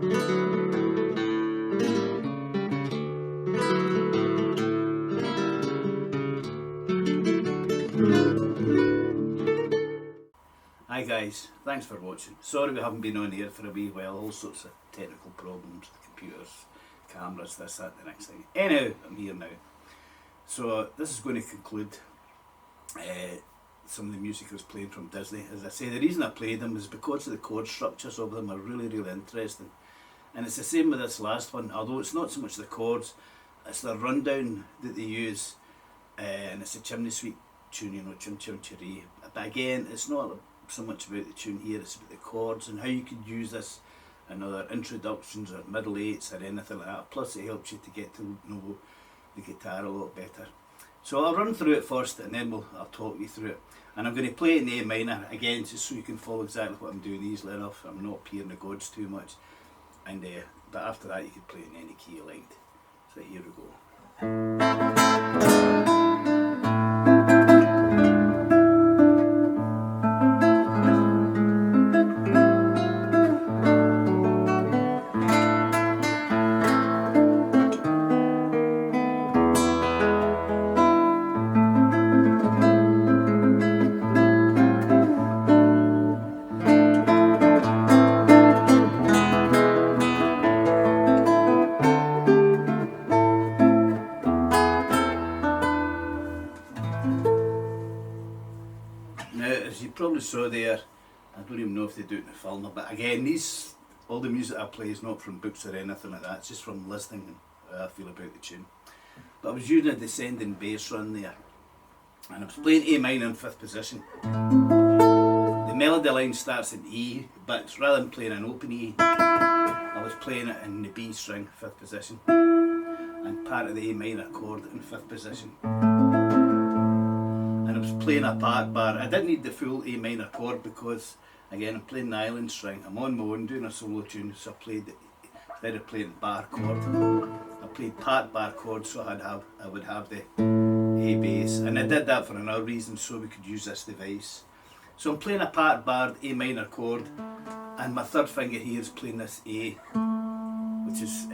Hi guys, thanks for watching. Sorry we haven't been on here for a wee while, all sorts of technical problems, computers, cameras, this, that, the next thing. Anyhow, I'm here now. So this is going to conclude some of the music I was playing from Disney. As I say, the reason I played them is because of the chord structures of them are really, really interesting. And it's the same with this last one, although it's not so much the chords, it's the rundown that they use. And it's a chimney sweep tune, you know, Chim Chim Cheree. But again, it's not so much about the tune here, it's about the chords and how you could use this in other introductions or middle eights or anything like that. Plus it helps you to get to know the guitar a lot better. So I'll run through it first and then I'll talk you through it. And I'm going to play it in A minor again, just so you can follow exactly what I'm doing easily enough. I'm not peering the gods too much. And but after that you can play it in any key you liked. So here we go. Now, as you probably saw there, I don't even know if they do it in the film, but again, all the music I play is not from books or anything like that, it's just from listening and how I feel about the tune. But I was using a descending bass run there, and I was playing A minor in 5th position. The melody line starts in E, but rather than playing an open E, I was playing it in the B string, 5th position, and part of the A minor chord in 5th position. And I was playing a part bar. I didn't need the full A minor chord because, again, I'm playing the island string. I'm on my own doing a solo tune, so I played, instead of playing bar chord, I played part bar chord, so I would have the A bass. And I did that for another reason, so we could use this device. So I'm playing a part barred A minor chord, and my third finger here is playing this A, which is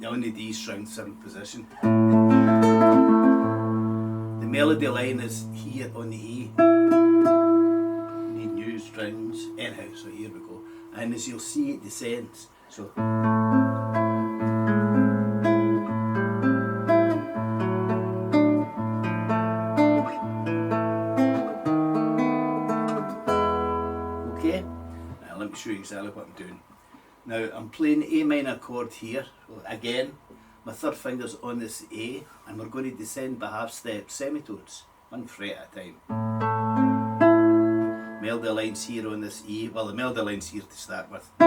on the D string, 7th position. The melody line is here on the E. Need new strings. Anyhow, so here we go. And as you'll see, it descends. So. Okay, now let me show you exactly what I'm doing. Now I'm playing A minor chord here. So again, my third finger's on this A, and we're going to descend by half step semitones, 1 fret at a time. Melody line's here on this E, well the melody line's here to start with. So,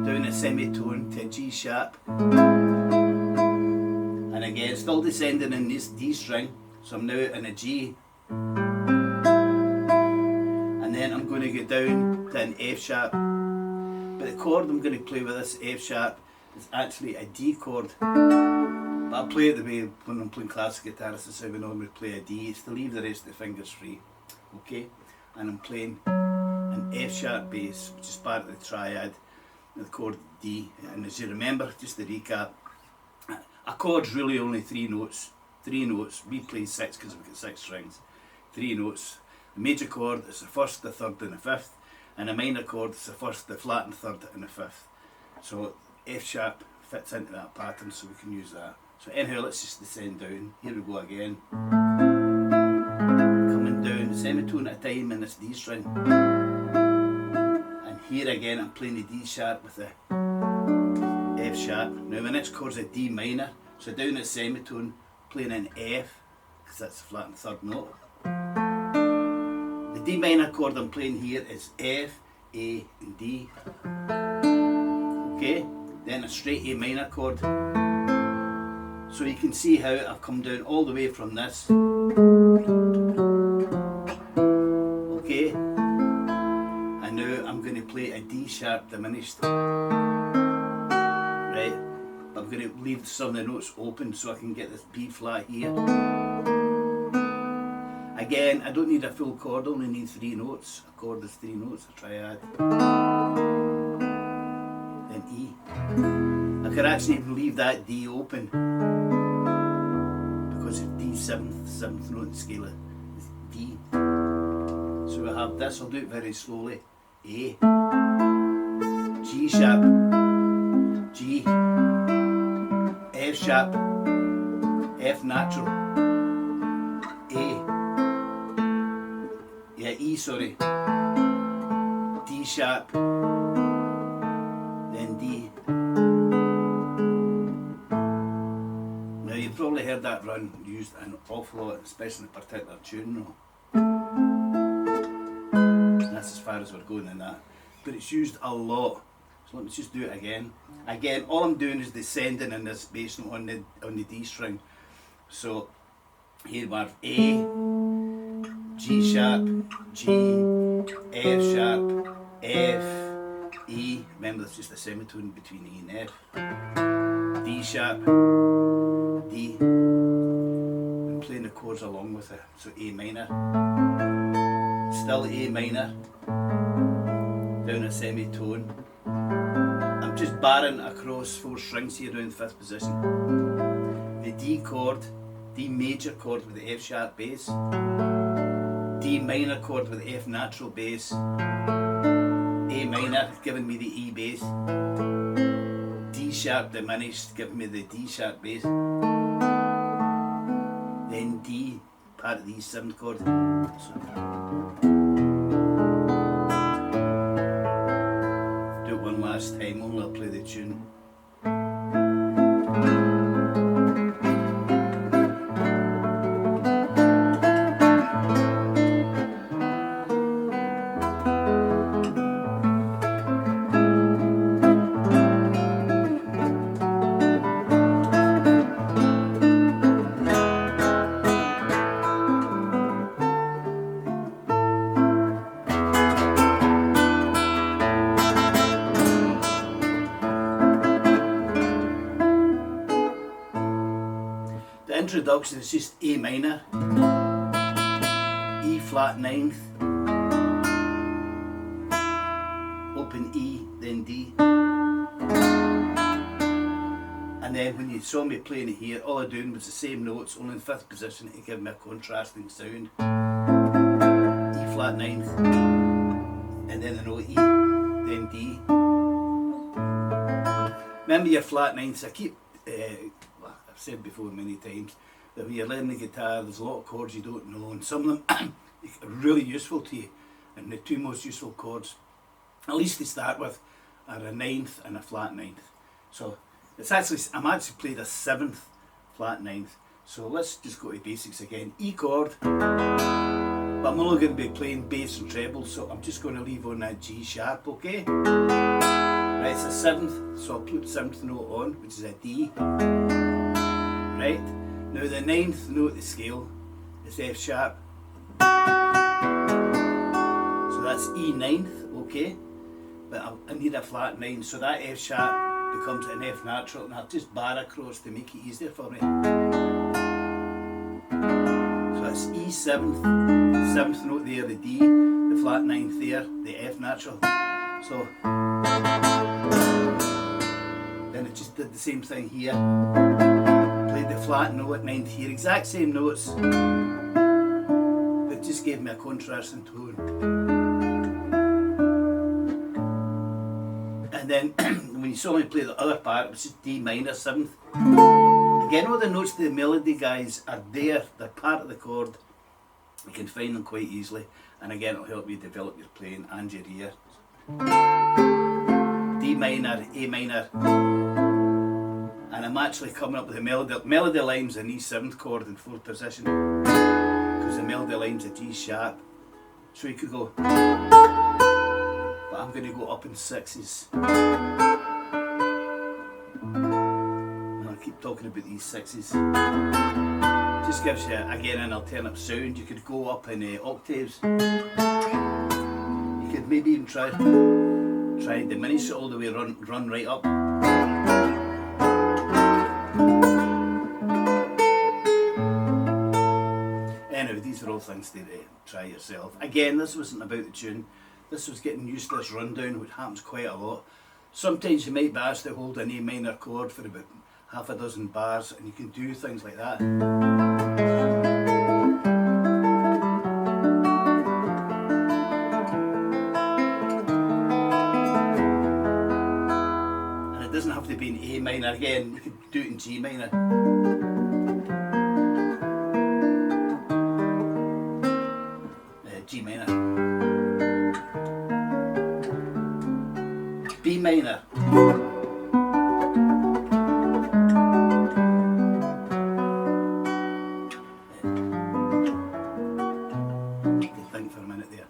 down a semitone to a G sharp, and again still descending in this D string, so I'm now in a G, and then I'm going to go down to an F sharp, but the chord I'm going to play with this F sharp is actually a D chord, but I'll play it the way when I'm playing classic guitar. This is how we normally play a D, it's to leave the rest of the fingers free, okay? And I'm playing an F sharp bass, which is part of the triad, the chord D. And as you remember, just to recap, a chord's really only 3 notes. 3 notes, we play 6 because we've got 6 strings. 3 notes. The major chord is the 1st, the 3rd and the 5th, and a minor chord is the 1st, the flat and 3rd and the 5th. So F sharp fits into that pattern, so we can use that. So anyhow, let's just descend down. Here we go again. Coming down, semitone at a time in this D string. And here again, I'm playing the D sharp with the F sharp. Now my next chord's a D minor, so down at semitone, playing an F, because that's the flat and 3rd note. The D minor chord I'm playing here is F, A and D. Okay, then a straight A minor chord. So you can see how I've come down all the way from this. Okay, and now I'm going to play a D sharp diminished. Right, but I'm going to leave some of the notes open so I can get this B flat here. Again, I don't need a full chord, I only need 3 notes. A chord is 3 notes, a triad. I could actually even leave that D open because it's D seventh note in the scale is D. So we have this, I'll do it very slowly. A, G sharp, G, F sharp, F natural, A, yeah, E, sorry, D sharp, then D. Now you've probably heard that run used an awful lot, especially in a particular tune now. That's as far as we're going in that. But it's used a lot. So let me just do it again. Again, all I'm doing is descending in this bass note on the D string. So here we have A, G sharp, G, F sharp, F, E. Remember that's just a semitone between E and F. D sharp, D. I'm playing the chords along with it. So A minor. Still A minor. Down a semitone. I'm just barring across 4 strings here around the 5th position. The D chord, D major chord with the F sharp bass, D minor chord with the F natural bass, A minor giving me the E bass, D sharp diminished giving me the D sharp bass, then D, part of the E7 chord. Last time, only I'll play the tune. Introduction is just A minor, E flat 9th, open E, then D. And then when you saw me playing it here, all I doing was the same notes, only in 5th position to give me a contrasting sound. E flat 9th, and then the note E, then D. Remember your flat 9ths, I keep I've said before many times that when you're learning the guitar there's a lot of chords you don't know, and some of them are really useful to you, and the 2 most useful chords, at least to start with, are a 9th and a flat 9th. So it's actually, I'm actually played a 7th flat 9th. So let's just go to basics again. E chord, but I'm only going to be playing bass and treble, so I'm just going to leave on that G sharp, okay? Right, it's a 7th, so I'll put the 7th note on, which is a D. Right, now the 9th note of the scale is F sharp. So that's E 9th, okay? But I need a flat 9, so that F sharp becomes an F natural, and I'll just bar across to make it easier for me. So that's E 7th, 7th note there, the D, the flat 9th there, the F natural. So then it just did the same thing here. Played the flat note at 9th here, exact same notes, but just gave me a contrasting tone. And then when you saw me play the other part, it was just D minor 7th. Again, all the notes to the melody, guys, are there, they're part of the chord. You can find them quite easily, and again it'll help you develop your playing and your ear. D minor, A minor, and I'm actually coming up with a melody line's an E7th chord in 4th position, because the melody line's a G sharp, so you could go, but I'm going to go up in 6s, and I'll keep talking about these 6s. Just gives you again an alternate sound. You could go up in octaves, you could maybe even try diminish it all the way, run right up. Anyway, these are all things to try yourself. Again, this wasn't about the tune, this was getting used to this rundown, which happens quite a lot. Sometimes you might be asked to hold an A minor chord for about half a dozen bars, and you can do things like that. And it doesn't have to be in A minor again, you can do it in G minor. G minor. B minor. Think for a minute there.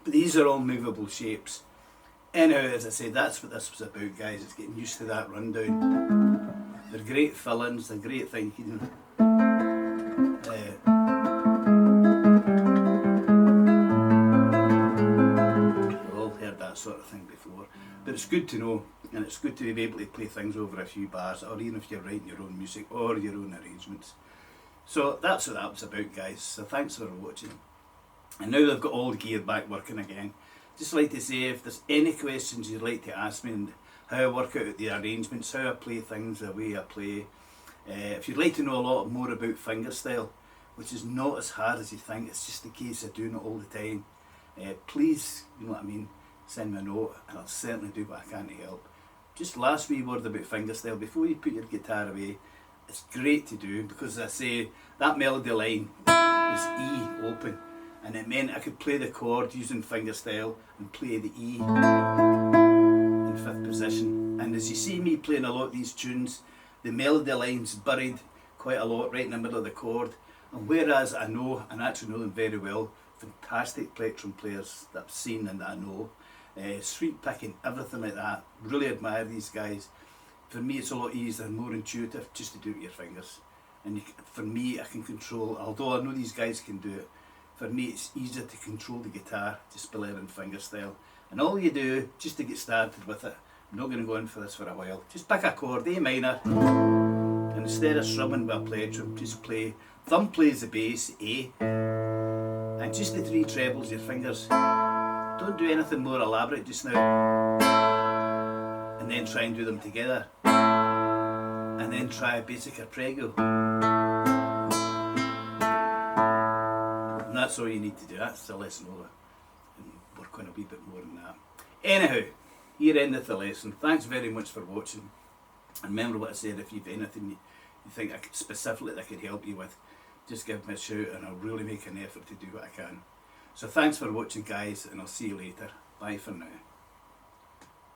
But these are all movable shapes. Anyhow, as I said, that's what this was about, guys. It's getting used to that rundown. They're great fill-ins, they're great thinking. We've all heard that sort of thing before. But it's good to know, and it's good to be able to play things over a few bars, or even if you're writing your own music or your own arrangements. So that's what that was about, guys. So thanks for watching. And now they've got all the gear back working again, just like to say, if there's any questions you'd like to ask me and how I work out the arrangements, how I play things, the way I play, if you'd like to know a lot more about fingerstyle, which is not as hard as you think, it's just a case of doing it all the time, please, you know what I mean, send me a note and I'll certainly do what I can to help. Just last wee word about fingerstyle, before you put your guitar away, it's great to do, because as I say, that melody line was E open, and it meant I could play the chord using fingerstyle and play the E in 5th position. And as you see me playing a lot of these tunes, the melody line's buried quite a lot right in the middle of the chord. And whereas I know, and actually know them very well, fantastic plectrum players that I've seen and that I know, sweep picking, everything like that, really admire these guys. For me it's a lot easier and more intuitive just to do it with your fingers. And for me I can control, although I know these guys can do it, for me it's easier to control the guitar, just by learning fingerstyle. And all you do, just to get started with it, I'm not going to go in for this for a while, just pick a chord, A minor, and instead of strumming with a plectrum, just play, thumb plays the bass, A, and just the 3 trebles, your fingers. Don't do anything more elaborate just now. And then try and do them together. And then try a basic arpeggio. And that's all you need to do, that's the lesson over. And work on a wee bit more than that. Anyhow, here endeth the lesson. Thanks very much for watching. And remember what I said, if you've anything you think I could specifically that I could help you with, just give me a shout and I'll really make an effort to do what I can. So thanks for watching, guys, and I'll see you later. Bye for now.